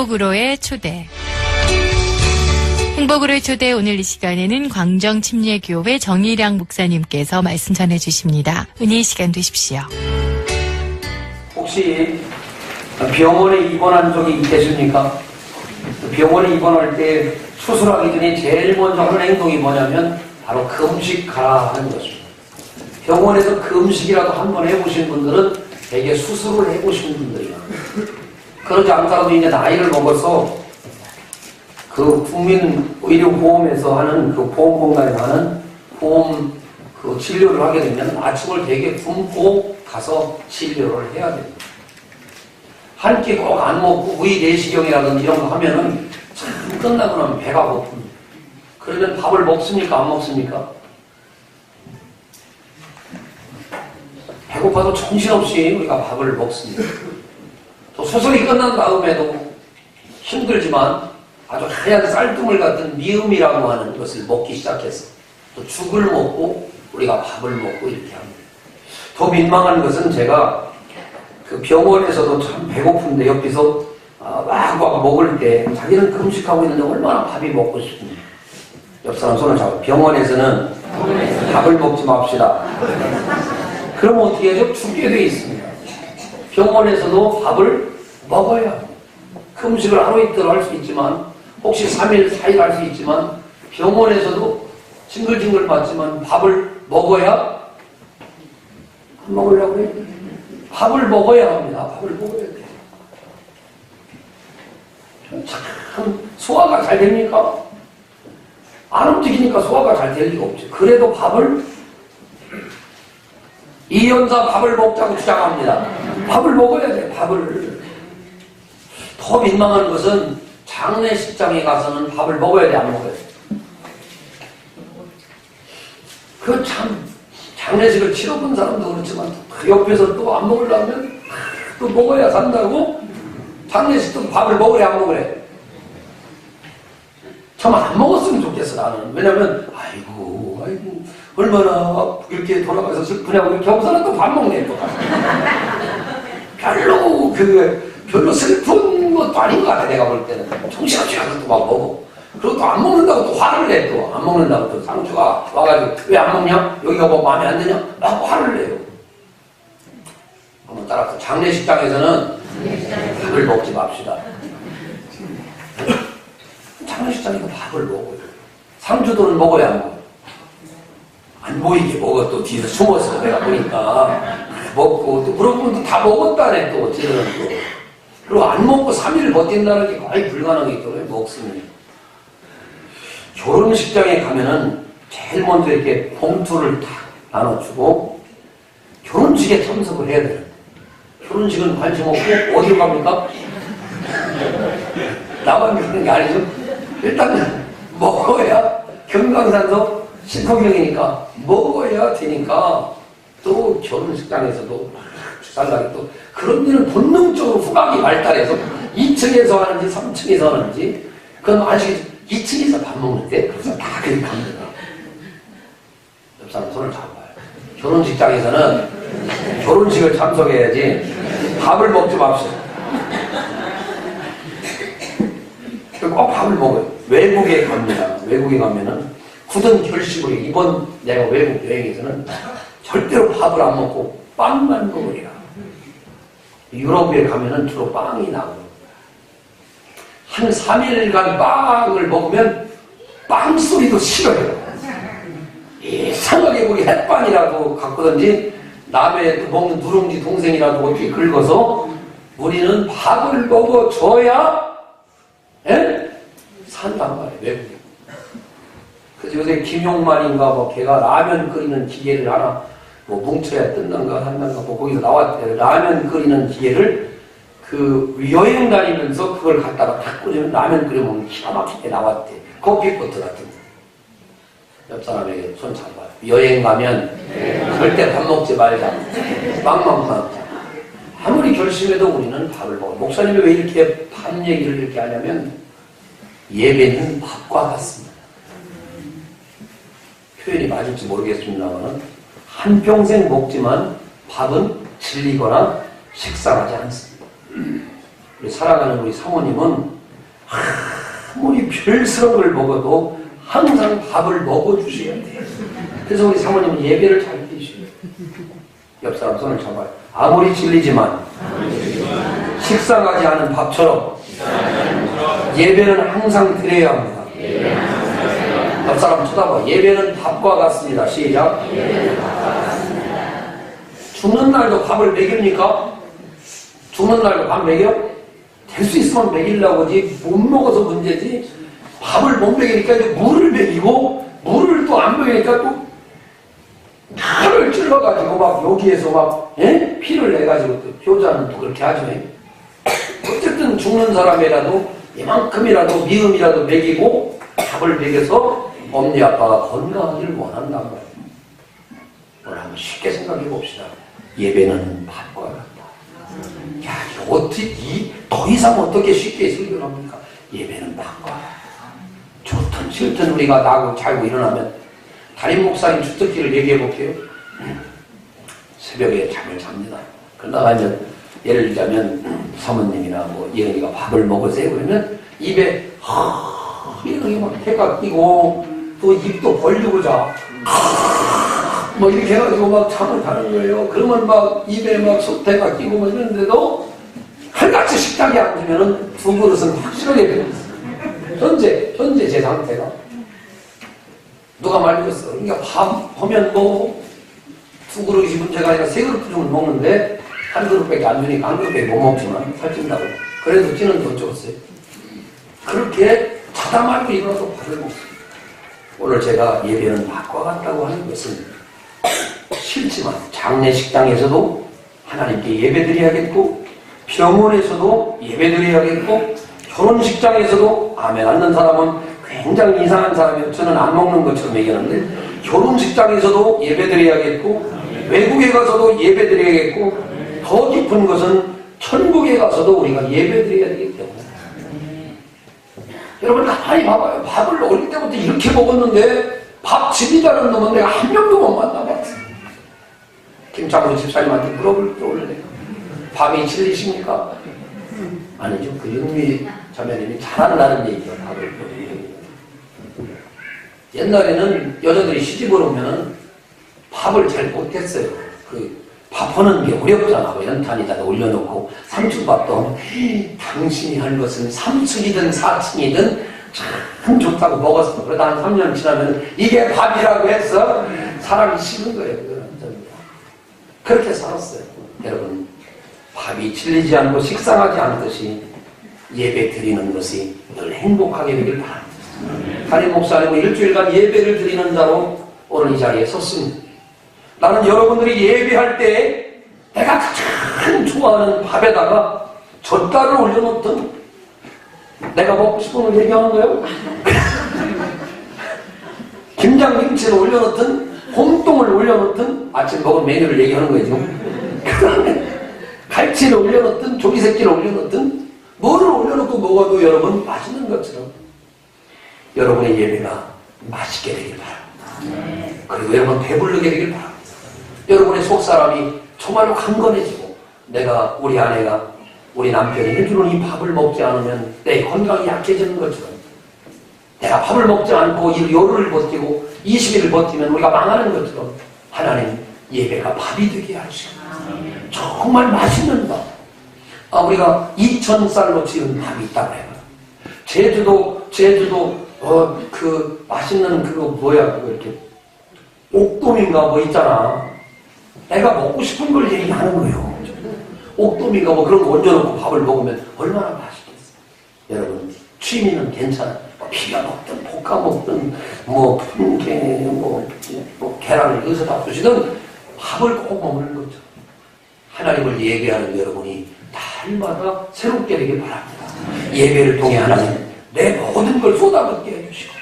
행복으로의 초대. 행복으로의 초대. 오늘 이 시간에는 광정침례교회 정일양 목사님께서 말씀 전해주십니다. 은혜의 시간 되십시오. 혹시 병원에 입원한 적이 계십니까? 병원에 입원할 때 수술하기 전에 제일 먼저 하는 행동이 뭐냐면 바로 금식하라 하는 것입니다. 병원에서 금식이라도 한번 해보신 분들은 되게 수술을 해보신 분들이에요. 그러지 않더라도 이제 나이를 먹어서 그 국민의료보험에서 하는 그 보험공단에서 하는 보험 그 진료를 하게 되면 아침을 되게 굶고 가서 진료를 해야 됩니다. 한 끼 꼭 안 먹고 우리 내시경이라든지 이런 거 하면은 참 끝나고 나면 배가 고픕니다. 그러면 밥을 먹습니까? 안 먹습니까? 배고파도 정신없이 우리가 밥을 먹습니다. 또 수술이 끝난 다음에도 힘들지만 아주 하얀 쌀뜨물 같은 미음이라고 하는 것을 먹기 시작해서 또 죽을 먹고 우리가 밥을 먹고 이렇게 합니다. 더 민망한 것은 제가 그 병원에서도 참 배고픈데 옆에서 막 먹을 때 자기는 금식하고 있는데 얼마나 밥이 먹고 싶은지 옆 사람 손을 잡고 병원에서는 밥을 먹지 맙시다. 그러면 어떻게 하죠? 죽게 돼 있습니다. 병원에서도 밥을 먹어야 합니다. 금식을 하루 이틀 할 수 있지만 혹시 3일, 4일 할 수 있지만 병원에서도 징글징글 맞지만 밥을 먹어야 안 먹으려고 해요. 밥을 먹어야 합니다. 밥을 먹어야 돼요. 참 소화가 잘 됩니까? 안 움직이니까 소화가 잘 될 리가 없죠. 그래도 밥을 이연사 밥을 먹자고 주장합니다. 밥을 먹어야 돼. 밥을. 더 민망한 것은 장례식장에 가서는 밥을 먹어야 돼. 안 먹어야 돼. 그 참 장례식을 치러본 사람도 그렇지만 그 옆에서 또 안 먹으려면 또 먹어야 산다고 장례식도 밥을 먹으래 안 먹으래. 정말 안 먹었으면 좋겠어 나는. 왜냐면 아이고 얼마나 이렇게 돌아가서 슬프냐고 이렇게 하고 사람 또 밥 먹네 또. 별로 슬픈 것도 아닌 것 같아 내가 볼 때는. 정신없이 가서 또 막 먹어. 그리고 또 안 먹는다고 또 화를 내 또. 안 먹는다고 또 상주가 와가지고 왜 안 먹냐? 여기가 뭐 마음에 안 드냐? 막 화를 내요. 한번 따라서 장례식장에서는 밥을 먹지 맙시다. 장례식장에서 밥을 먹어요. 상주도는 먹어야 안 먹어요. 안 보이게 먹어. 또 뒤에서 숨어서 내가 보니까 먹고 또 그런 분도 다 먹었다네 또 어쨌든 또. 그리고 안 먹고 3일을 버틴다는 게 거의 불가능하기 때문에 먹습니다. 결혼식장에 가면은 제일 먼저 이렇게 봉투를 딱 나눠주고 결혼식에 참석을 해야 돼요. 결혼식은 관심 없고 어디로 갑니까? 나만 믿는 게 아니죠. 일단 먹어야 경강산도 10호경이니까 먹어야 되니까 또 결혼식장에서도 주살나게 또 그런 일은 본능적으로 후각이 발달해서 2층에서 하는지 3층에서 하는지 그건 아시겠죠? 2층에서 밥 먹는데 그래서 다 그렇게 갑니다. 옆 사람 손을 잡아요. 결혼식장에서는 결혼식을 참석해야지 밥을 먹지 맙시다. 꼭 밥을 먹어요. 외국에 갑니다. 외국에 가면은 굳은 결심으로 이번 내가 외국 여행에서는 절대로 밥을 안 먹고 빵만 먹으리라. 유럽에 가면은 주로 빵이 나오고 한 3일간 빵을 먹으면 빵 소리도 싫어요. 이상하게 우리 햇반이라도 갖고든지 남의 먹는 누룽지 동생이라도 어떻게 긁어서 우리는 밥을 먹어줘야 산단 말이에요. 외국에. 그래서 요새 김용만인가 뭐 걔가 라면 끓이는 기계를 하나 뭐 뭉쳐야 뜬단가 한단가 뭐 거기서 나왔대요. 라면 끓이는 기계를 그 여행 다니면서 그걸 갖다가 탁 끓이면 라면 끓여 먹는 기가 막히게 나왔대. 커피포트 같은 거. 옆 사람에게 손 잡아요. 여행 가면 절대 밥 먹지 말자. 빵만 먹자. 아무리 결심해도 우리는 밥을 먹어. 목사님이 왜 이렇게 밥 얘기를 이렇게 하냐면 예배는 밥과 같습니다. 표현이 맞을지 모르겠습니다만 한평생 먹지만 밥은 질리거나 식상하지 않습니다. 우리 사랑하는 우리 사모님은 아무리 별스러운 걸 먹어도 항상 밥을 먹어주셔야 돼요. 그래서 우리 사모님은 예배를 잘 드셔요. 옆 사람 손을 잡아요. 아무리 질리지만 식상하지 않은 밥처럼 예배는 항상 드려야 합니다. 옆 사람 쳐다봐. 예배는 밥과 같습니다. 시작. 죽는 날도 밥을 먹입니까? 죽는 날도 밥 먹여? 될 수 있으면 먹이려고 하지, 못 먹어서 문제지. 밥을 못 먹이니까 이제 물을 먹이고, 물을 또 안 먹이니까 또 칼을 찔러가지고 막 여기에서 막 피를 내가지고 또 효자는 또 그렇게 하죠. 어쨌든 죽는 사람이라도 이만큼이라도 미음이라도 먹이고 밥을 먹여서 엄니 아빠가 건강하기를 원한단 말이에요. 오늘 한번 쉽게 생각해 봅시다. 예배는 밥과 같다. 야, 이거 어떻게 더 이상 어떻게 쉽게 설교합니까? 예배는 밥과 같다. 좋든 싫든 우리가 나고 자고 일어나면 담임 목사님 주특기를 얘기해 볼게요. 새벽에 잠을 잡니다. 그러다가 이제 예를 들자면 사모님이나 뭐 예은이가 밥을 먹으세요 그러면 입에 이렇게 막 해가 끼고 또 입도 벌리고 자. 뭐 이렇게 해가지고 막 잠을 자는 거예요. 그러면 막 입에 막 솥대가 끼고 뭐 이러는데도 칼같이 식탁에 앉으면은 두 그릇은 확실하게 되었어요. 현재 제 상태가. 누가 말렸어. 그러니까 밥 하면 뭐 두 그릇이 문제가 아니라 세 그릇 정도 먹는데 한 그릇밖에 안 주니까 한 그릇밖에 못 먹지만 살찐다고. 그래도 찌는 게 어쩌겠어요. 그렇게 자다 말고 일어나서 밥을 먹습니다. 오늘 제가 예배는 밥과 같다고 하는 것은 싫지만 장례식당에서도 하나님께 예배드려야겠고 병원에서도 예배드려야겠고 결혼식장에서도 아멘 않는 사람은 굉장히 이상한 사람이에요. 저는 안 먹는 것처럼 얘기하는데 결혼식장에서도 예배드려야겠고 외국에 가서도 예배드려야겠고 더 깊은 것은 천국에 가서도 우리가 예배드려야 되기 때문에 여러분 가만히 봐봐요. 밥을 어릴 때부터 이렇게 먹었는데 밥 지리자는 놈은 내가 한 명도 못 만나봤어요. 김창훈 집사님한테 물어볼 게 원래 밥이 질리십니까? 아니죠. 그 영미 자매님이 잘한다는 얘기예요. 밥을. 옛날에는 여자들이 시집을 오면은 밥을 잘 못했어요. 그 밥하는 게 어렵잖아. 뭐 연탄에다가 올려놓고 3층 밥도 하면 당신이 할 것은 3층이든 4층이든 참 좋다고 먹었어. 그러다 한 3년 지나면 이게 밥이라고 해서 사람이 식은 거예요. 그렇게 살았어요. 여러분 밥이 질리지 않고 식상하지 않듯이 예배 드리는 것이 늘 행복하게 되길 바랍니다. 담임 목사님은 일주일간 예배를 드리는 자로 오늘 이 자리에 섰습니다. 나는 여러분들이 예배할 때 내가 가장 좋아하는 밥에다가 젓갈을 올려놓든 내가 먹고 싶은 걸 얘기하는 거예요. 김장김치를 올려놓든 홈똥을 올려놓든 아침 먹은 메뉴를 얘기하는 거예요 지금. 그 다음에 갈치를 올려놓든 조기새끼를 올려놓든 뭐를 올려놓고 먹어도 여러분 맛있는 것처럼 여러분의 예배가 맛있게 되길 바랍니다. 그리고 여러분 배부르게 되길 바랍니다. 여러분의 속사람이 정말로 강건해지고 내가 우리 아내가 우리 남편이 해주는 이 밥을 먹지 않으면 내 건강이 약해지는 것처럼 내가 밥을 먹지 않고 이 열흘을 버티고 20일을 버티면 우리가 망하는 것처럼 하나님 예배가 밥이 되게 하시고 정말 맛있는 밥. 우리가 2000쌀로 지은 밥이 있다고 해요. 제주도 그 맛있는 그거 뭐야 그거 이렇게 옥돔인가 뭐 있잖아. 내가 먹고 싶은 걸 얘기하는 거예요. 옥돔인가 뭐 그런 거 얹어놓고 밥을 먹으면 얼마나 맛있겠어요. 여러분 취미는 괜찮아요. 피가 먹든 볶아 먹든 뭐 풍게 뭐 계란을 넣어서 밥 주시든 밥을 꼭 먹는 거죠. 하나님을 예배하는 여러분이 날마다 새롭게 되길 바랍니다. 예배를 통해 하나님 내 모든 걸 쏟아붓게 해주시고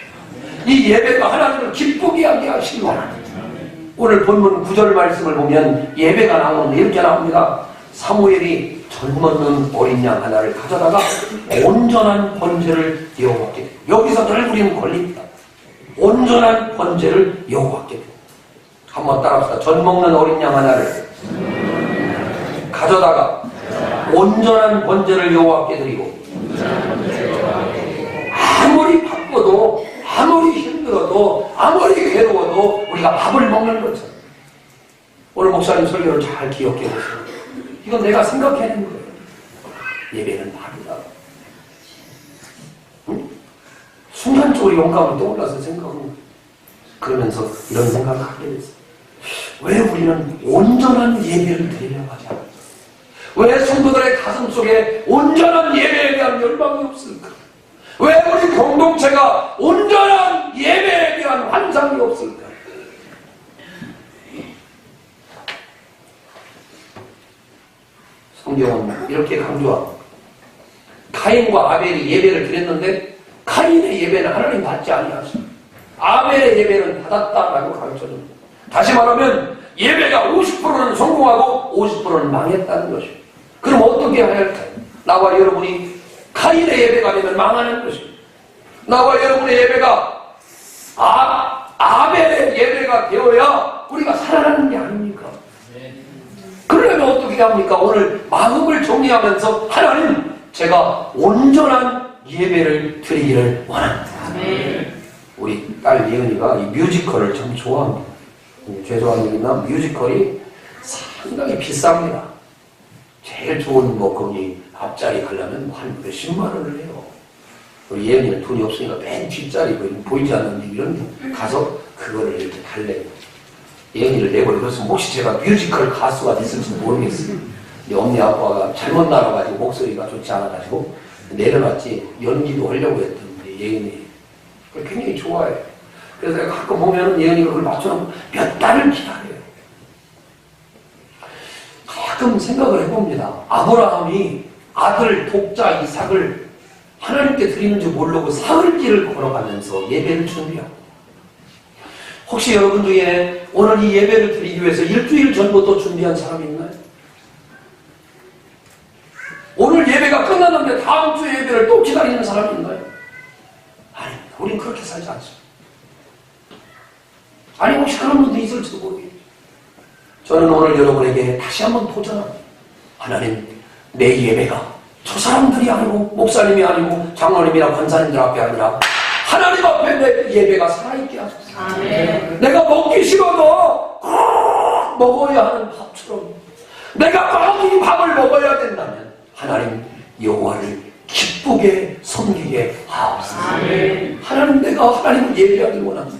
이 예배가 하나님을 기쁘게 하게 하시기 원합니다. 오늘 본문 9절 말씀을 보면 예배가 나오는데 이렇게 나옵니다. 사무엘이 젊은 어린 양 하나를 가져다가 온전한 번제를 여호와께 여기서 늘 우리는 걸립니다. 온전한 번제를 여호와께 한번 따라합시다. 젖 먹는 어린 양 하나를 가져다가 온전한 번제를 여호와께 드리고 아무리 바빠도 아무리 힘들어도 아무리 괴로워도 우리가 밥을 먹는 거죠. 오늘 목사님 설교를 잘 기억해 보세요. 이건 내가 생각해낸 거예요. 예배는 밥이다. 응? 순간적으로 영감을 떠올라서 생각하고 그러면서 이런 생각을 하게 됐어요. 왜 우리는 온전한 예배를 드리려고 하지 않을까? 왜 성도들의 가슴 속에 온전한 예배에 대한 열망이 없을까? 왜 우리 공동체가 온전한 예배에 대한 환상이 없을까? 성경은 이렇게 강조합니다. 카인과 아벨이 예배를 드렸는데 카인의 예배는 하나님 받지 아니하시고 아벨의 예배는 받았다라고 가르쳐줍니다. 다시 말하면 예배가 50%는 성공하고 50%는 망했다는 것이에요. 그럼 어떻게 해야 할까요? 나와 여러분이 카인의 예배가 되면 망하는 것입니다. 나와 여러분의 예배가 아벨의 예배가 되어야 우리가 살아나는 게 아닙니까? 그러려면 어떻게 합니까? 오늘 마음을 정리하면서 하나님, 제가 온전한 예배를 드리기를 원합니다. 우리 딸 예은이가 이 뮤지컬을 참 좋아합니다. 죄송한 얘기나 뮤지컬이 상당히 비쌉니다. 제일 좋은 뭐 거기 앞자리 가려면 한 몇십만 원을 해요. 우리 예은이는 돈이 없으니까 맨 뒷자리 보이지 않는 이런 데 가서 그거를 이렇게 달래고 예은이를 내고 그래서 혹시 제가 뮤지컬 가수가 됐을지 모르겠어요. 근데 엄니 아빠가 잘못 날아가지고 목소리가 좋지 않아가지고 내려놨지 연기도 하려고 했던데 예은이 그걸 굉장히 좋아해요. 그래서 내가 가끔 보면 예은이가 그걸 맞춰놓고 몇 달을 기다려요. 가끔 생각을 해봅니다. 아브라함이 아들 독자 이삭을 하나님께 드리는 줄 모르고 사흘길을 걸어가면서 예배를 준비하고 혹시 여러분 중에 오늘 이 예배를 드리기 위해서 일주일 전부터 준비한 사람이 있나요? 오늘 예배가 끝났는데 다음 주 예배를 또 기다리는 사람이 있나요? 아니, 우린 그렇게 살지 않습니다. 아니, 혹시 그런 분도 있을지도 모르겠어요. 저는 오늘 여러분에게 다시 한번 도전합니다. 하나님, 내 예배가 저 사람들이 아니고 목사님이 아니고 장로님이나 권사님들 앞에 아니라 하나님 앞에 내 예배가 살아있게 하소서. 아멘. 내가 먹기 싫어도 꼭 먹어야 하는 밥처럼 내가 꼭 이 밥을 먹어야 된다면 하나님 여호와를 기쁘게 섬기게 하옵소서. 하나님, 내가 하나님을 예배하길 원합니다.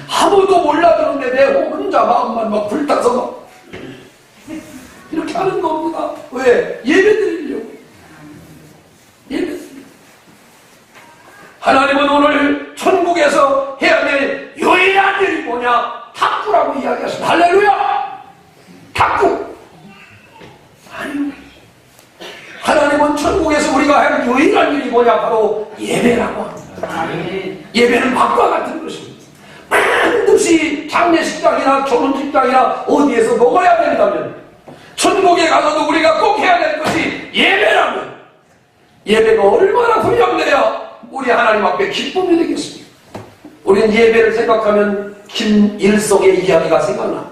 아무도 몰라주는데 내 혼자 마음만 막 불타서 막 이렇게 하는 겁니다. 왜? 예배 드리려고. 예배 드리려고. 하나님은 오늘 천국에서 해야 될 유일한 일이 뭐냐? 탁구라고 이야기하십니다. 할렐루야! 탁구! 아니요. 하나님은 천국에서 우리가 할 유일한 일이 뭐냐? 바로 예배라고 합니다. 예배는 밥과 같은 것입니다. 반드시 장례식장이나 결혼식장이나 어디에서 먹어야 된다면 천국에 가서도 우리가 꼭 해야 될 것이 예배라면 예배가 얼마나 훈련돼야 우리 하나님 앞에 기쁨이 되겠습니까? 우리는 예배를 생각하면 김일성의 이야기가 생각나.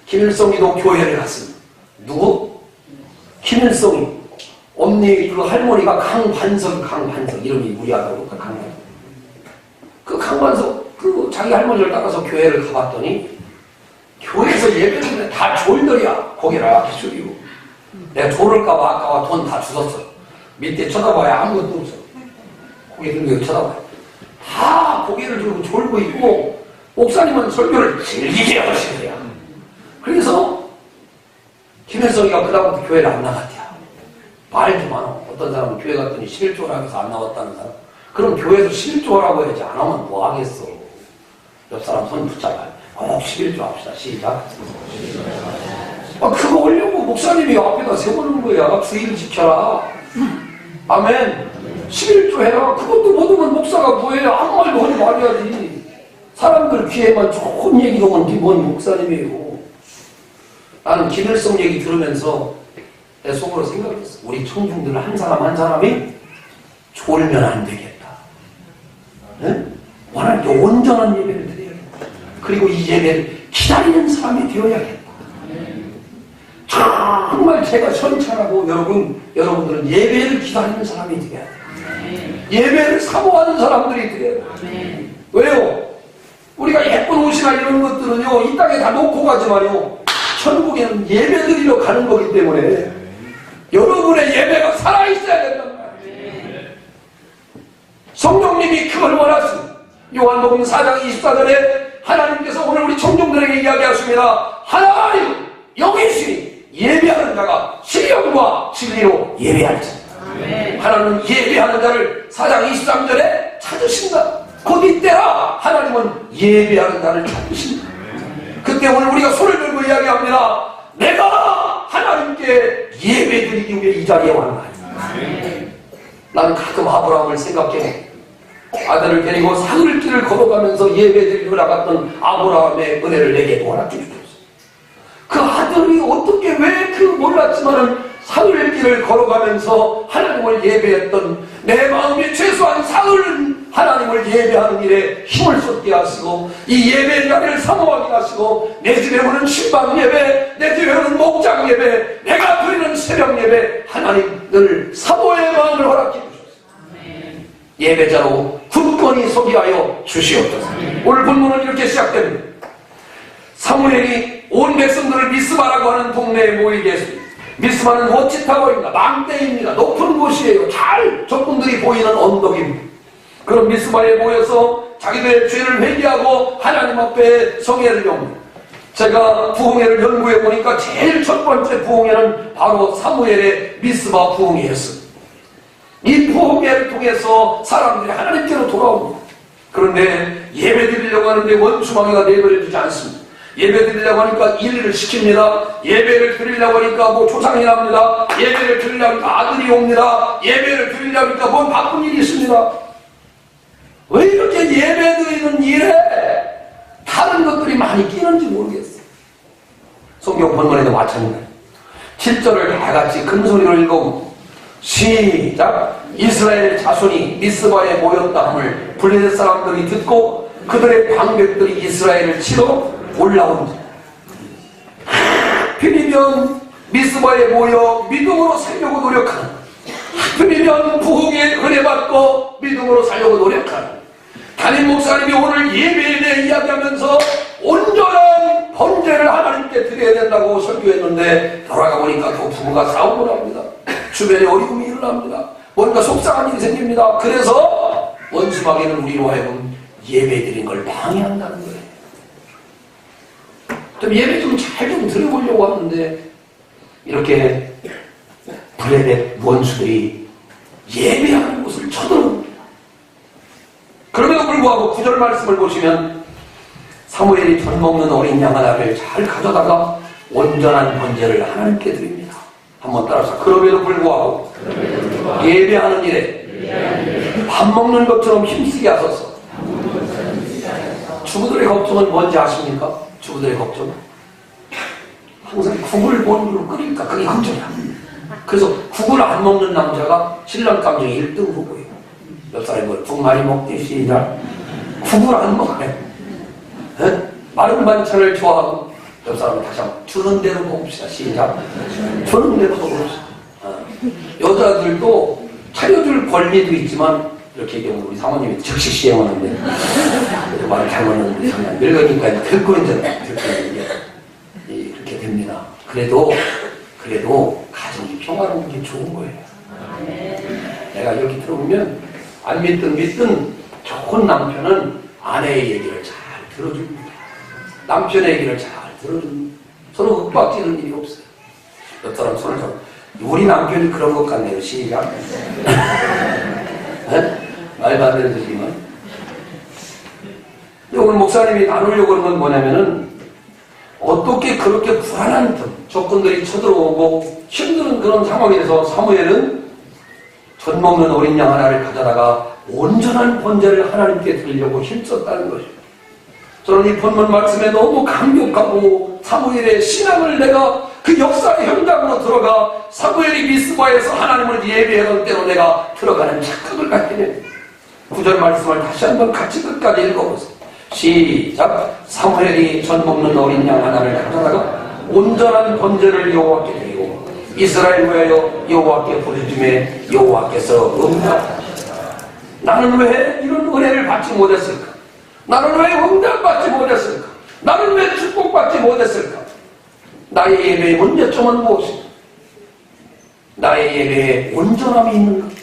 김일성이도 교회를 갔습니다. 누구? 김일성이. 언니 그 할머니가 강반석 이름이 우리 아들로 강반석. 그 강반석 그 자기 할머니를 따라서 교회를 가봤더니 교회에서 예배드리는데 다 졸들이야. 고개를 이렇게 숙이고. 내가 졸을까봐 아까와 돈 다 주웠어. 밑에 쳐다봐야 아무것도 없어. 고개 들고 쳐다봐요. 다 고개를 들고 졸고 있고 목사님은 설교를 즐기게 하시는 거야. 그래서 김일성이가 그다음부터 교회를 안 나갔대요. 말도 많아. 어떤 사람은 교회 갔더니 11조라고 해서 안 나왔다는 사람. 그럼 교회에서 11조라고 해야지. 안 하면 뭐 하겠어. 옆 사람 손 붙잡아요. 꼭 11조 합시다. 시작. 그거 하려고 목사님이 앞에다 세우는 거야. 주의를 지켜라. 아멘. 11조 해라. 그것도 못하면 목사가 뭐해요. 아무 말도 하지 말아야지. 사람들 귀에만 좋은 얘기가 오는 게 뭔 목사님이에요. 나는 김일성 얘기 들으면서 내 속으로 생각했어. 우리 청중들 한 사람 한 사람이 졸면 안 되겠다. 네? 하나님께 온전한 예배를 드려야겠다. 그리고 이 예배를 기다리는 사람이 되어야겠다. 저 정말 제가 현찰하고 여러분들은 예배를 기다리는 사람이 되어야 돼요. 예배를 사모하는 사람들이 되어야 돼요. 왜요? 우리가 예쁜 옷이나 이런 것들은요, 이 땅에 다 놓고 가지만요, 천국에는 예배 드리러 가는 거기 때문에 여러분의 예배가 살아있어야 된단 말이에요. 성령님이 그걸 원하십니다. 요한복음 4장 24절에 하나님께서 오늘 우리 청중들에게 이야기하십니다. 하나님 여기 있으니 예배하는 자가 신령과 진리로 예배할지니라. 하나님은 예배하는 자를 4장 23절에 찾으신다. 곧 이때라 하나님은 예배하는 자를 찾으신다. 그때 오늘 우리가 손을 들고 이야기합니다. 내가 하나님께 예배드리기 위해 이 자리에 왔나니. 나는 가끔 아브라함을 생각해. 아들을 데리고 사흘길을 걸어가면서 예배드리러 나갔던 아브라함의 은혜를 내게 도와주옵소서. 그 아들이 어떻게 왜 그 몰랐지만은 사흘길을 걸어가면서 하나님을 예배했던 내 마음이 최소한 사흘은 하나님을 예배하는 일에 힘을 쏟게 하시고 이 예배 자리를 사모하게 하시고 내 집에 오는 신방 예배, 내 집에 오는 목장 예배, 내가 드리는 새벽 예배 하나님 늘 사모의 마음을 허락해 주셨습니다. 예배자로 굳건히 서게 하여 주시옵소서. 오늘 본문은 이렇게 시작됩니다. 사무엘이 온 백성들을 미스바라고 하는 동네에 모이게 했습니다. 미스바는 호치타고입니다. 망대입니다. 높은 곳이에요. 잘 적군들이 보이는 언덕입니다. 그럼 미스바에 모여서 자기들의 죄를 회개하고 하나님 앞에 성회를 엽니다. 제가 부흥회를 연구해 보니까 제일 첫 번째 부흥회는 바로 사무엘의 미스바 부흥회였습니다. 이 부흥회를 통해서 사람들이 하나님께로 돌아옵니다. 그런데 예배 드리려고 하는데 원수마귀가 내버려두지 않습니다. 예배 드리려고 하니까 일을 시킵니다. 예배를 드리려고 하니까 뭐 조상이 납니다. 예배를 드리려고 하니까 아들이 옵니다. 예배를 드리려고 하니까 뭔 바쁜 일이 있습니다. 왜 이렇게 예배 드리는 일에 다른 것들이 많이 끼는지 모르겠어요. 성경 본문에도 마찬가지예요. 7절을 다 같이 큰 소리로 읽어봅니다. 시작. 이스라엘 자손이 미스바에 모였다 함을 블레셋 사람들이 듣고 그들의 방백들이 이스라엘을 치러 올라온다. 하필이면 미스바에 모여 믿음으로 살려고 노력하는, 하필이면 부흥에 은혜받고 믿음으로 살려고 노력하는 담임 목사님이 오늘 예배에 대해 이야기하면서 온전한 번제를 하나님께 드려야 된다고 설교했는데 돌아가 보니까 그 부부가 싸우고 납니다. 주변에 어려움이 일어납니다. 뭔가 속상한 일이 생깁니다. 그래서 원수마귀는 우리로 하여금 예배드린 걸 방해한다는 거예요. 좀 예배 좀 잘 좀 드려보려고 하는데 이렇게 블레셋 원수들이 예배하는 곳을 쳐들어옵니다. 그럼에도 불구하고 9절 말씀을 보시면 사무엘이 젖 먹는 어린 양 하나를 잘 가져다가 온전한 번제를 하나님께 드립니다. 한번 따라서 그럼에도 불구하고 예배하는 일에 밥 먹는 것처럼 힘쓰게 하소서. 주부들의 걱정은 뭔지 아십니까? 주부들의 걱정은 항상 국을 본으로 끓일까 그게 걱정이야. 그래서 국을 안 먹는 남자가 신랑 감정이 1등 후보예요. 옆 사람이 뭘 국 많이 먹지 시작. 국을 안 먹어요. 마른 반찬을 좋아하고 옆 사람은 다시 한번 주는 대로 먹읍시다. 시작. 주는 대로 먹읍시다. 여자들도 차려줄 권리도 있지만 이렇게 얘기하면 우리 사모님이 즉시 시행하는데 말을 잘못하는데 그냥 늙으니까 듣고 이제 이렇게 됩니다. 그래도 가정이 평화로운 게 좋은 거예요. 내가 여기 들어오면 안 믿든 좋은 남편은 아내의 얘기를 잘 들어줍니다. 남편의 얘기를 잘 들어줍니다. 서로 윽박지는 일이 없어요. 옆 사람 손을 잡고 우리 남편이 그런 것 같네요. 시작. 말도 안 되는 소리지만 오늘 목사님이 나누려고 하는 건 뭐냐면은 어떻게 그렇게 불안한 조건들이 쳐들어오고 힘든 그런 상황에서 사무엘은 젖 먹는 어린 양 하나를 가져다가 온전한 번제를 하나님께 드리려고 힘썼다는 것입니다. 저는 이 본문 말씀에 너무 감격하고 사무엘의 신앙을 내가 그 역사의 현장으로 들어가 사무엘이 미스바에서 하나님을 예배하던 때로 내가 들어가는 착각을 갖게 됩니다. 9절 말씀을 다시 한번 같이 끝까지 읽어보세요. 시작. 사무엘이 젖 먹는 어린 양 하나를 가져다가 온전한 번제를 여호와께 드리고 이스라엘 위하여 여호와께 부르짖음에 여호와께서 응답하시라. 나는 왜 이런 은혜를 받지 못했을까? 나는 왜 응답받지 못했을까? 나는 왜 축복받지 못했을까? 나의 예배의 문제점은 무엇인가? 나의 예배에 온전함이 있는가?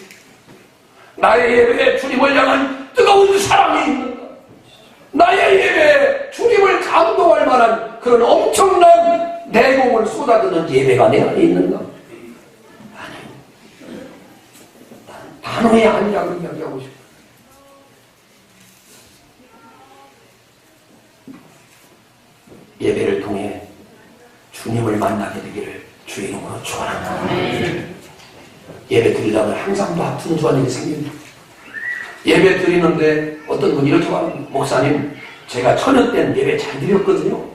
나의 예배에 주님을 향한 뜨거운 사랑이 있는가? 나의 예배에 주님을 감동할 만한 그런 엄청난 내공을 쏟아드는 예배가 내 안에 있는가? 아니, 단어의 아니라고 이야기하고 싶어요. 예배를 통해 주님을 만나게 되기를 주의 이름으로 축원합니다. 예배 드리려면 항상 또 분주한 일이 생깁니다. 예배 드리는데 어떤 분이 이렇게 말합니다. 목사님, 제가 처녀 때는 예배 잘 드렸거든요.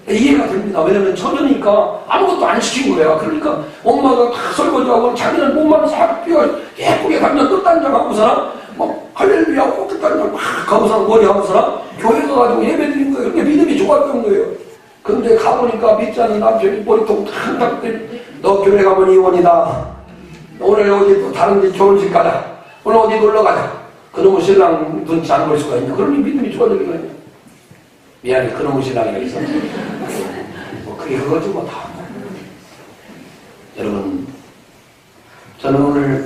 이해가 됩니다. 왜냐면 처녀니까 아무것도 안 시킨 거야. 그러니까 엄마가 다 설거지하고 자기는 몸만 싹 뛰어 예쁘게 가면 끝단장하고서나 막 할렐루야 끝단장 막 하고서나 머리 하고서나 교회 가가지고 예배 드린 거예요. 그게 믿음이 좋았던 거예요. 근데 가보니까 믿지 않는 남편이 머리통 탁탁 너 교회 가면 이혼이다. 오늘 어디 또 다른 데 좋은 집 가자. 오늘 어디 놀러 가자. 그놈의 신랑 눈치 안 볼 수가 있냐. 그러니 믿음이 좋아지는 거예요. 미안해, 그놈의 신랑이라 해서. 뭐 그게 그거지 뭐 다. 여러분, 저는 오늘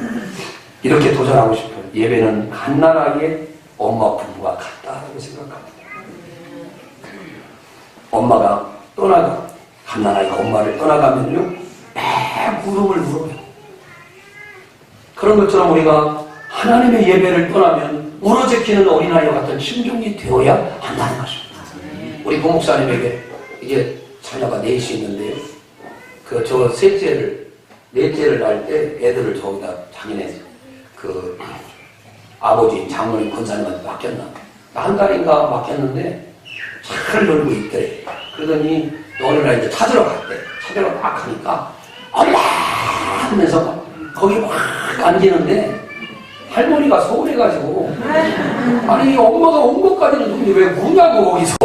이렇게 도전하고 싶어요. 예배는 갓난아기의 엄마 부부가 같다고 생각합니다. 엄마가 떠나가, 갓난아기가 엄마를 떠나가면요, 매 울음을 울어요. 그런 것처럼 우리가 하나님의 예배를 떠나면 울어제끼는 어린아이와 같은 심정이 되어야 한다는 것입니다. 우리 부목사님에게 이제 자녀가 넷이 있는데요. 저 넷째를 낳을 때 애들을 저기다 자기네 아버지 장모님 권사님한테 맡겼나. 한 달인가 맡겼는데 잘 놀고 있대. 그러더니 어느 날 이제 찾으러 갔대. 찾으러 막 하니까 엄마 하면서 막 거기 막 앉히는데 할머니가 서운해가지고 아니 엄마가 온 것까지는 좋은데 왜 우냐고 거기서.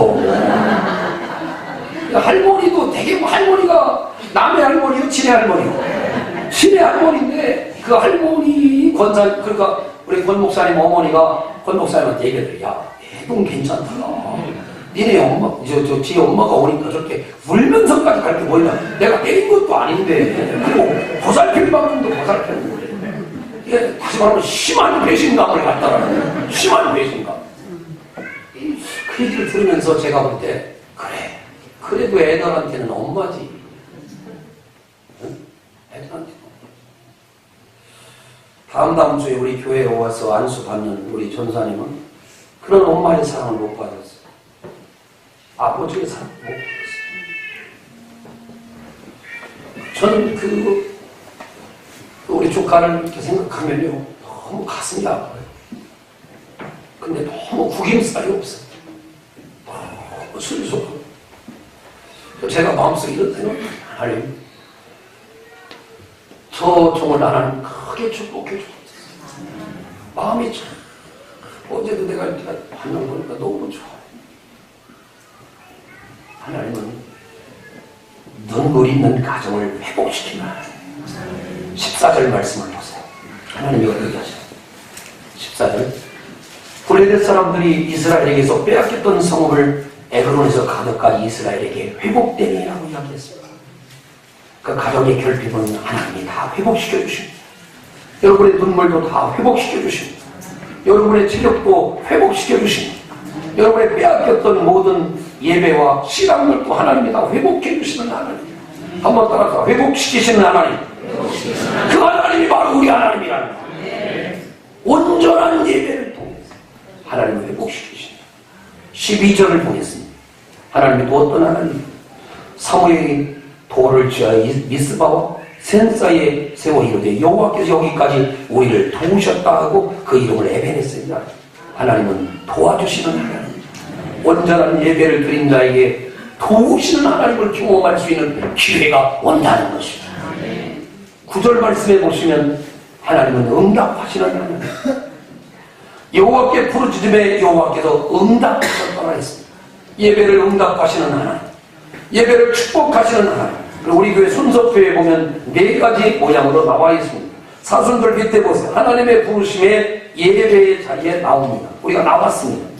할머니도 되게 할머니가 남의 할머니요 친의 할머니요. 친의 할머니인데 그 할머니 그러니까 우리 권 목사님 어머니가 권 목사님한테 얘기해요. 야 애동 괜찮다. 니네 엄마 지 엄마가 오니까 저렇게 울면서까지 갈 게 뭐냐. 내가 때린 것도 아닌데 그리고 보살필 만큼도 보살폈는데 이게 다시 말하면 심한 배신감을 갖다가 심한 배신감. 그 얘기를 들으면서 제가 볼 때 그래 그래도 애들한테는 엄마지. 응? 애들한테는 다음 주에 우리 교회에 와서 안수 받는 우리 전사님은 그런 엄마의 사랑을 못 받았어요. 아버지의 사랑을 못 받았어요. 저는 우리 조카를 이렇게 생각하면요 너무 가슴이 아파요. 근데 너무 구김살이 없어요. 너무 슬프고 제가 마음속에 이런 생각 하나님 저 종을 하나님 크게 축복해 주셨어요. 마음이 참 어제도 내가 이렇게 반응 보니까 너무 좋아요. 하나님은 눈물 있는 가정을 회복시키는 하나님. 14절 말씀을 보세요. 하나님이 어떻게 하셔요? 14절 블레셋 사람들이 이스라엘에게서 빼앗겼던 성읍을 에브론에서 가득한 이스라엘에게 회복되니라고 이야기했습니다. 그 가정의 결핍은 하나님이 다 회복시켜 주십니다. 여러분의 눈물도 다 회복시켜 주십니다. 여러분의 체력도 회복시켜 주십니다. 여러분의 빼앗겼던 모든 예배와 시간들도 하나님이 다 회복해 주시는 하나님. 한번 따라서 회복시키시는 하나님. 그 하나님이 바로 우리 하나님이라는 거예요. 온전한 예배를 통해서 하나님을 회복시키십니다. 12절을 보겠습니다. 하나님이 또 어떤 하나님? 사무엘이 돌을 취하여 미스바와 센 사이에 세워 이르되 여호와께서 여기까지 우리를 도우셨다 하고 그 이름을 에벤했습니다. 하나님은 도와주시는 하나님. 온전한 예배를 드린 자에게 도우시는 하나님을 경험할 수 있는 기회가 온다는 것입니다. 9절 말씀에 보시면 하나님은 응답하시는 하나님. 여호와께 부르짖음에 여호와께서 응답하셨다고 했습니다. 예배를 응답하시는 하나님, 예배를 축복하시는 하나님, 그리고 우리 교회 순서표에 보면 4가지 모양으로 나와 있습니다. 사순절 밑에 보세요. 하나님의 부르심에 예배의 자리에 나옵니다. 우리가 나왔습니다.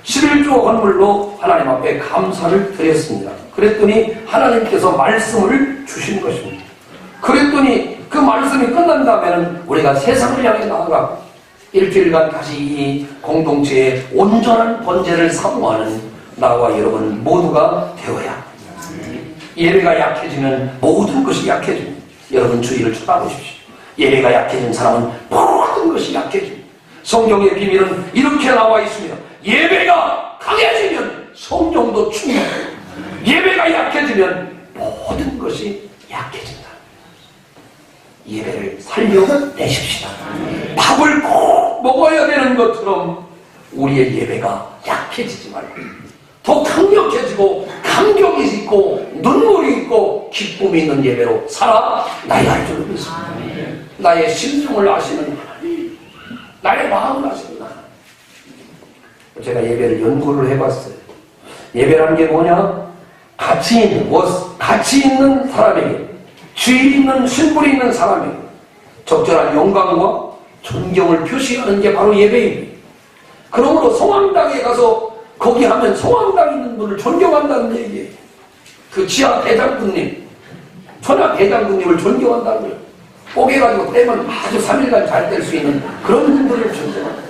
11조 헌물로 하나님 앞에 감사를 드렸습니다. 그랬더니 하나님께서 말씀을 주신 것입니다. 그랬더니 그 말씀이 끝난 다음에는 우리가 세상을 향해 나아가 일주일간 다시 이 공동체의 온전한 번제를 사모하는 나와 여러분 모두가 되어야 합니다. 예배가 약해지면 모든 것이 약해집니다. 여러분 주의를 쳐다보십시오. 예배가 약해진 사람은 모든 것이 약해집니다. 성경의 비밀은 이렇게 나와 있습니다. 예배가 강해지면 성령도 충만해요. 예배가 약해지면 모든 것이 약해진다. 예배를 살려내십시다. 밥을 꼭 먹어야 되는 것처럼 우리의 예배가 약해지지 말고 더 강력해지고 감격이 있고 눈물이 있고 기쁨이 있는 예배로 살아나야 할 줄 믿습니다. 나의 심정을 아시는 하나님, 나의 마음을 아시는 하나님. 제가 예배를 연구를 해봤어요. 예배라는 게 뭐냐? 가치 있는 사람에게, 주의 있는 신분이 있는 사람에게 적절한 영광과 존경을 표시하는 게 바로 예배입니다. 그러므로 성황당에 가서 거기 하면 성황당 있는 분을 존경한다는 얘기예요. 그 지하 대장군님, 천하 대장군님을 존경한다는 거예요. 뽀개가지고 떼면 아주 3일간 잘 뗄 수 있는 그런 분들을 존경한다.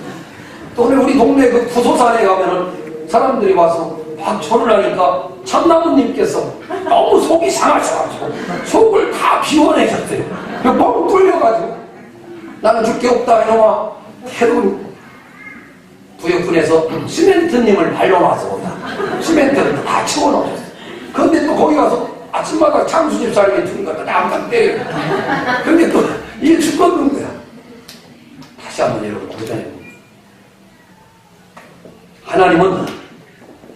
또 오늘 우리 동네 그 구소산에 가면은 사람들이 와서 막 절을 하니까 참나무님께서 너무 속이 상하셔가지고 속을 다 비워내셨어요. 뻥 뚫려가지고 나는 줄 게 없다 이놈아. 새로 부역군에서 시멘트님을 발려놔서 시멘트를 다 치워놓으셨어요. 그런데 또 거기 가서 아침마다 창수집 사람이 두니까 또 낭낭 때려요. 근데 또 이게 죽었는 거야. 다시 한번 여러분 도전해봅니다. 하나님은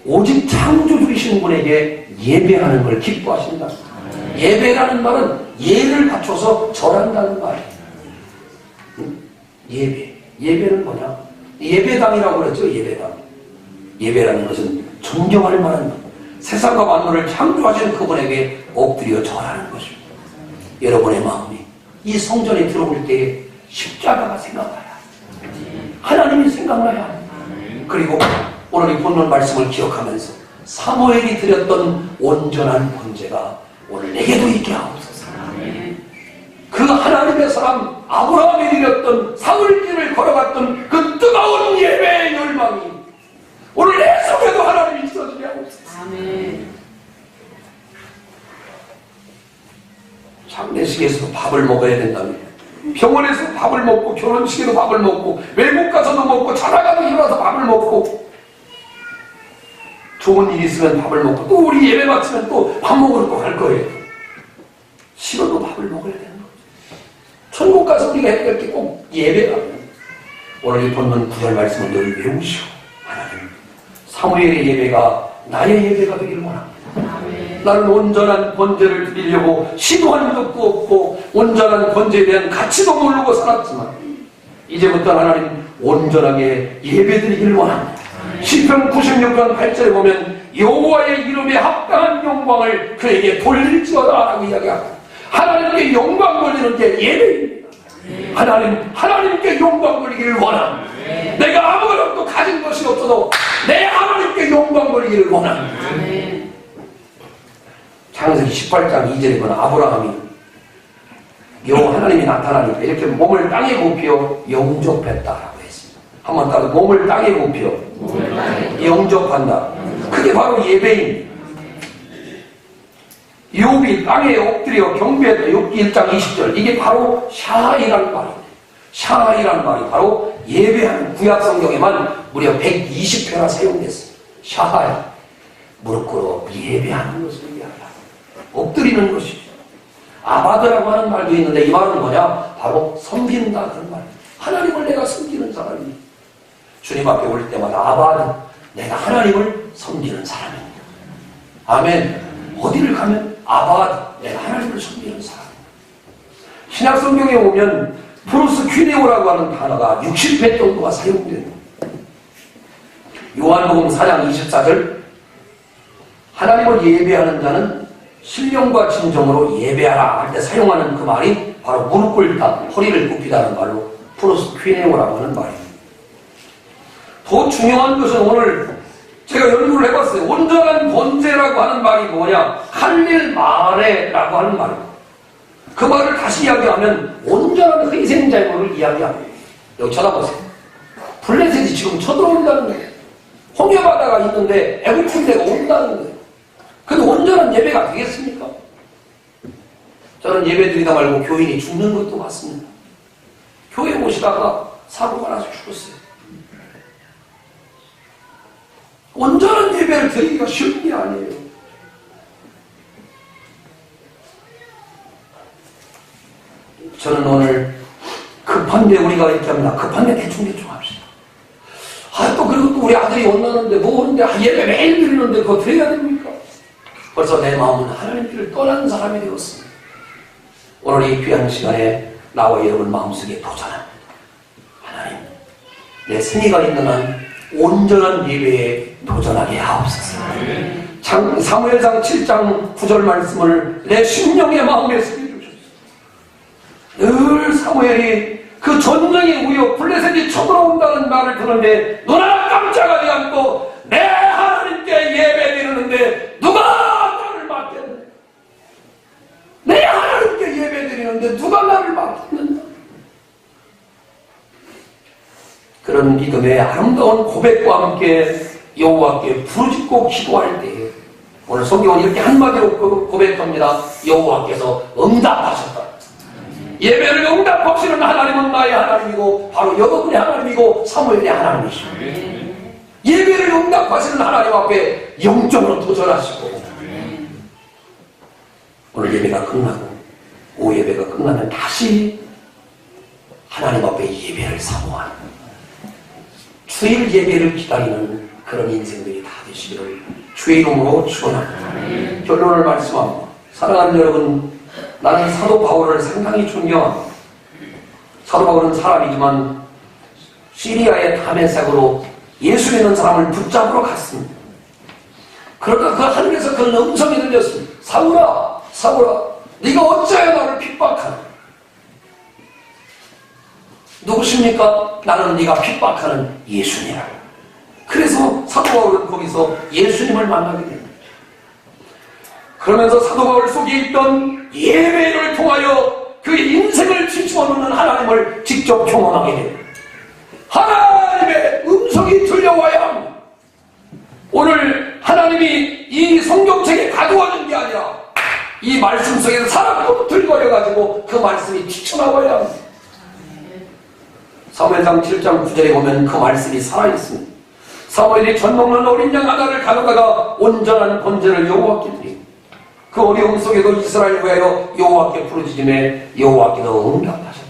오직 창조주이신 분에게 예배하는 걸 기뻐하신다. 예배라는 말은 예를 갖춰서 절한다는 말이에요. 예배는 뭐냐? 예배당이라고 그랬죠. 예배라는 것은 존경할 만한 세상과 만물을 창조하신 그분에게 엎드려 절하는 것입니다. 여러분의 마음이 이 성전에 들어올 때에 십자가가 생각나야 하나님이 생각나야 그리고 오늘 이 본문 말씀을 기억하면서 사무엘이 드렸던 온전한 번제가 오늘 내게도 있게 하옵소서. 그 하나님의 사람 아브라함이 드렸던 사흘길을 걸어갔던 그 뜨거운 예배의 열망이 오늘 내 속에도 하나님이 있어지게 하옵소서. 장례식에서도 밥을 먹어야 된다며, 병원에서 밥을 먹고 결혼식에도 밥을 먹고 외국 가서도 먹고 자다가도 일어나서 밥을 먹고 좋은 일 있으면 밥을 먹고 또 우리 예배 마치면 또 밥 먹으러 또 갈 거예요. 싫어도 밥을 먹어야 되는 거죠. 천국 가서 우리가 해야 될 게 꼭 예배라면 오늘 이 본문 9절 말씀을 늘 외우시오. 하나님, 사무엘의 예배가 나의 예배가 되기를 원합니다. 나는 온전한 번제를 드리려고 시도한 적도 없고 온전한 번제에 대한 가치도 모르고 살았지만 이제부터 하나님 온전하게 예배드리기를 원합니다. 시편 96편 8절에 보면 여호와의 이름에 합당한 영광을 그에게 돌릴지어다 라고 이야기합니다. 하나님께 영광 돌리는 게 예배입니다. 하나님께 영광 돌리기를 원합니다. 내가 아무것도 가진 것이 없어도 내 하나님께 영광 돌리기를 원합니다. 창세기 18장 2절에 보면 아브라함이 하나님이 나타나니까 이렇게 몸을 땅에 굽혀 영접했다라고 했습니다. 한번 따로 몸을 땅에 굽혀 영접한다. 그게 바로 예배입니다. 욥이 땅에 엎드려 경배했다. 욥기 1장 20절. 이게 바로 샤이라는 말입니다. 샤이라는 말이 바로 예배하는 구약 성경에만 무려 120회나 사용됐습니다. 샤이. 무릎 꿇어 예배하는 것을 이야기합니다. 엎드리는 것이죠. 아바드라고 하는 말도 있는데 이 말은 뭐냐? 바로 섬긴다 그런 말입니다. 하나님을 내가 섬기는 사람입니다. 주님 앞에 올 때마다 아바드, 내가 하나님을 섬기는 사람입니다. 아멘. 어디를 가면 아바드, 내가 하나님을 섬기는 사람. 신약 성경에 오면 프로스 퀴네오라고 하는 단어가 60회 정도가 사용됩니다. 요한복음 4장 24절 하나님을 예배하는 자는 신령과 진정으로 예배하라 할 때 사용하는 그 말이 바로 무릎 꿇다, 허리를 굽히다는 말로 프로스퀴네오라고 하는 말입니다. 더 중요한 것은 오늘 제가 연구를 해봤어요. 온전한 번제라고 하는 말이 뭐냐? 할릴 마레라고 하는 말입니다. 그 말을 다시 이야기하면 온전한 희생제물을 이야기합니다. 여기 쳐다보세요. 블레셋이 지금 쳐들어온다는 거예요. 홍해바다가 있는데 애국군대가 온다는 거예요. 근데 온전한 예배가 되겠습니까? 저는 예배 드리다 말고 교인이 죽는 것도 맞습니다. 교회 오시다가 사고가 나서 죽었어요. 온전한 예배를 드리기가 쉬운 게 아니에요. 저는 오늘 급한데 우리가 이렇게 합니다. 급한데 대충 합시다. 또 그리고 또 우리 아들이 온다는데 뭐 오는데 예배 매일 드리는데 그거 드려야 됩니까? 벌써 내 마음은 하나님 길을 떠난 사람이 되었습니다. 오늘 이 귀한 시간에 나와 여러분 마음속에 도전합니다. 하나님, 내 생애가 있는 한 온전한 예배에 도전하게 하옵소서. 사무엘상 7장 9절 말씀을 내 심령의 마음에 새겨주셨어요. 늘 사무엘이 그 전쟁의 우여 블레셋이 쳐들어온다는 말을 듣는데 눈하나 깜짝하지 않고 내 하나님께 예배드리는데 누가 나를 맡겠느냐? 내 하나님께 예배드리는데 누가 나를 맡겠느냐? 그런 믿음의 아름다운 고백과 함께 여호와께 부르짖고 기도할 때 오늘 성경은 이렇게 한마디로 고백합니다. 여호와께서 응답하셨다. 예배를 응답하시는 하나님은 나의 하나님이고 바로 여러분의 하나님이고 사무엘의 하나님이시고 예배를 응답하시는 하나님 앞에 영적으로 도전하시고 오늘 예배가 끝나고 오후 예배가 끝나면 다시 하나님 앞에 예배를 사모하는 주일 예배를 기다리는 그런 인생들이 다 되시기를 주의 이름으로 축원합니다. 결론을 말씀합니다. 사랑하는 여러분, 나는 사도 바울을 상당히 존경합니다. 사도 바울은 사람이지만 시리아의 다메섹으로 예수 믿는 사람을 붙잡으러 갔습니다. 그러다 그 하늘에서 그런 음성이 들렸습니다. 사울아, 사울아, 네가 어찌하여 나를 핍박하나? 누구십니까? 나는 네가 핍박하는 예수니라. 그래서 사도 바울은 거기서 예수님을 만나게 됩니다. 그러면서 사도 바울 속에 있던 예배를 통하여 그의 인생을 뒤집어놓는 하나님을 직접 경험하게 됩니다. 하나님의 음성이 들려와야 합니다. 오늘 하나님이 이 성경책에 가두어진 게 아니라 이 말씀 속에서 사람도 들거려가지고 그 말씀이 튀쳐나와야 합니다. 사무엘상 7장 9절에 보면 그 말씀이 살아있습니다. 사무엘이 젖 먹는 어린 양 하나를 가져다가 온전한 번제를 여호와께 드리고 그 어려움 속에도 이스라엘 위하여 여호와께 부르짖음에 여호와께도 응답하셨다.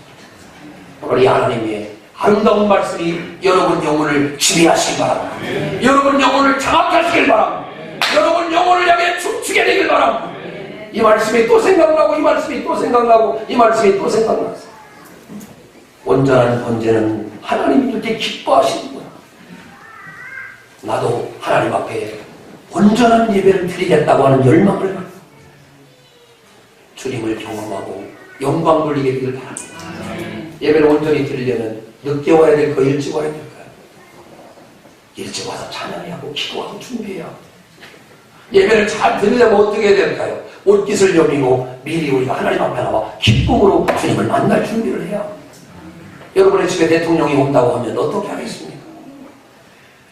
오늘 이 하나님의 아름다운 말씀이 여러분 영혼을 지배하시기 바랍니다. 여러분 영혼을 장악하시길 바랍니다. 여러분 영혼을 향해 춤추게 되길 바랍니다. 이 말씀이 또 생각나고 이 말씀이 또 생각나고 이 말씀이 또 생각나서 온전한 번제는 하나님이 이렇게 기뻐하시는구나. 나도 하나님 앞에 온전한 예배를 드리겠다고 하는 열망을 갖고 주님을 경험하고 영광 돌리게 되길 바랍니다. 예배를 온전히 드리려면 늦게 와야 될까요? 일찍 와야 될까요? 일찍 와서 찬양하고 기도하고 준비해야 합니다. 예배를 잘 드리려면 어떻게 해야 될까요? 옷깃을 여미고 미리 우리가 하나님 앞에 나와 기쁨으로 주님을 만날 준비를 해야 합니다. 여러분의 집에 대통령이 온다고 하면 어떻게 하겠습니까?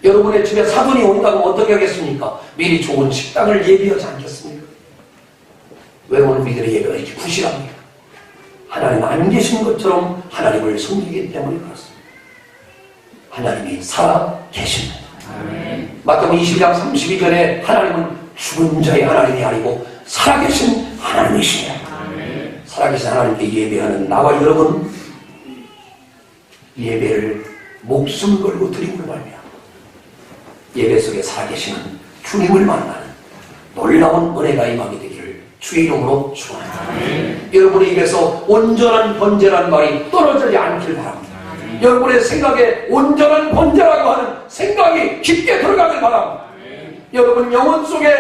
여러분의 집에 사돈이 온다고 하면 어떻게 하겠습니까? 미리 좋은 식당을 예비하지 않겠습니까? 왜 오늘 우리들의 예배가 이렇게 부실합니까? 하나님 안 계신 것처럼 하나님을 섬기기 때문에 그렇습니다. 하나님이 살아 계십니다. 마태복음 22장 32절에 하나님은 죽은 자의 하나님이 아니고 살아계신 하나님이시냐. 살아계신 하나님께 예배하는 나와 여러분 예배를 목숨 걸고 드림으로 말미암아 예배 속에 살아계시는 주님을 만나는 놀라운 은혜가 임하게 되기를 주의 이름으로 축원합니다. 여러분의 입에서 온전한 번제라는 말이 떨어지지 않길 바랍니다. 여러분의 생각에 온전한 번제라고 하는 생각이 깊게 들어가길 바랍니다. 여러분 영혼 속에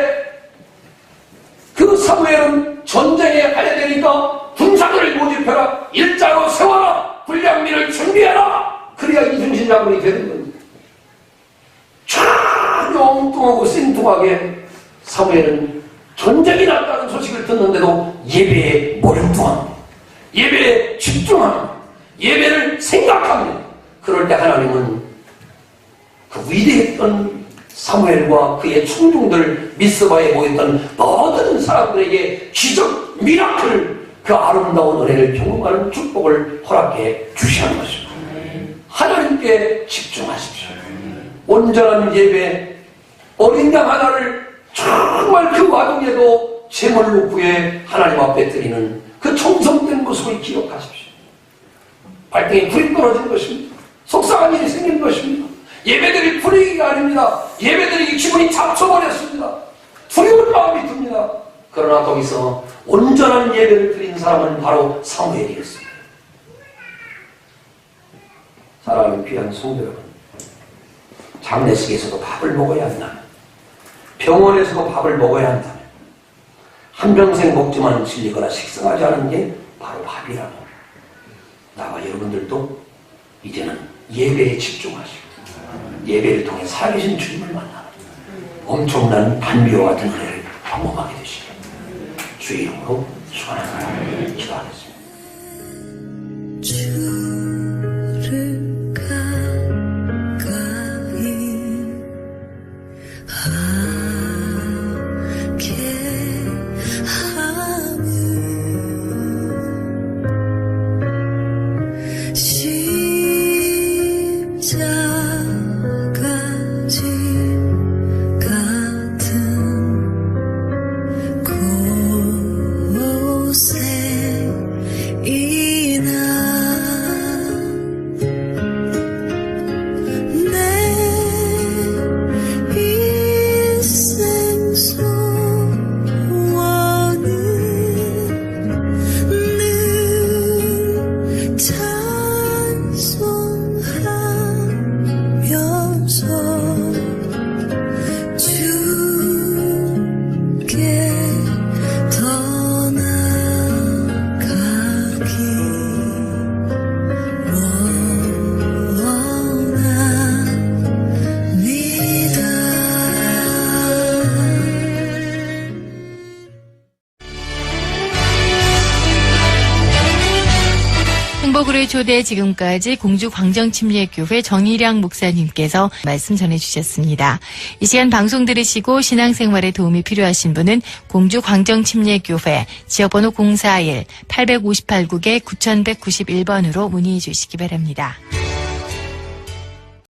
그 사무엘은 전쟁에 가야 되니까 군사들을 모집해라. 일자로 세워라. 군량미를 준비해라. 그래야 이순신 장군이 되는 겁니다. 참 엉뚱하고 생뚱하게 사무엘은 전쟁이 났다는 소식을 듣는데도 예배에 몰두합니다. 예배에 집중합니다. 예배를 생각합니다. 그럴 때 하나님은 그 위대했던 사무엘과 그의 청중들, 미스바에 모였던 모든 사람들에게 기적, 미라클, 그 아름다운 은혜를 경험하는 축복을 허락해 주시는 것입니다. 하나님께 집중하십시오. 온전한 예배, 어린 양 하나를 정말 그 와중에도 제물로 구해 하나님 앞에 드리는 그 정성된 모습을 기억하십시오. 발등에 불이 떨어진 것입니다. 속상한 일이 생긴 것입니다. 예배드릴 분위기가 아닙니다. 예배드리기 기분이 잡쳐버렸습니다. 두려운 마음이 듭니다. 그러나 거기서 온전한 예배를 드린 사람은 바로 사무엘이었습니다. 사랑하는 귀한 성도 여러분, 장례식에서도 밥을 먹어야 한다면, 병원에서도 밥을 먹어야 한다면, 한평생 먹지만 질리거나 식상하지 않은 게 바로 밥이라고. 나와 여러분들도 이제는 예배에 집중하시고 예배를 통해 살아계신 주님을 만나 엄청난 반비와 같은 은혜를 경험하게 되시길 주의 이름으로 축원합니다. 기도하겠습니다. 주를 가까이 하게 하는 십자가지 같은 곳에 이나 내 인생 소원은 늘 찬송하면서 주께 더 나아가기 행복으로의 초대 지금까지 공주 광정침례교회 정일양 목사님께서 말씀 전해주셨습니다. 이 시간 방송 들으시고 신앙생활에 도움이 필요하신 분은 공주 광정침례교회 지역번호 041-858국에 9191번으로 문의해 주시기 바랍니다.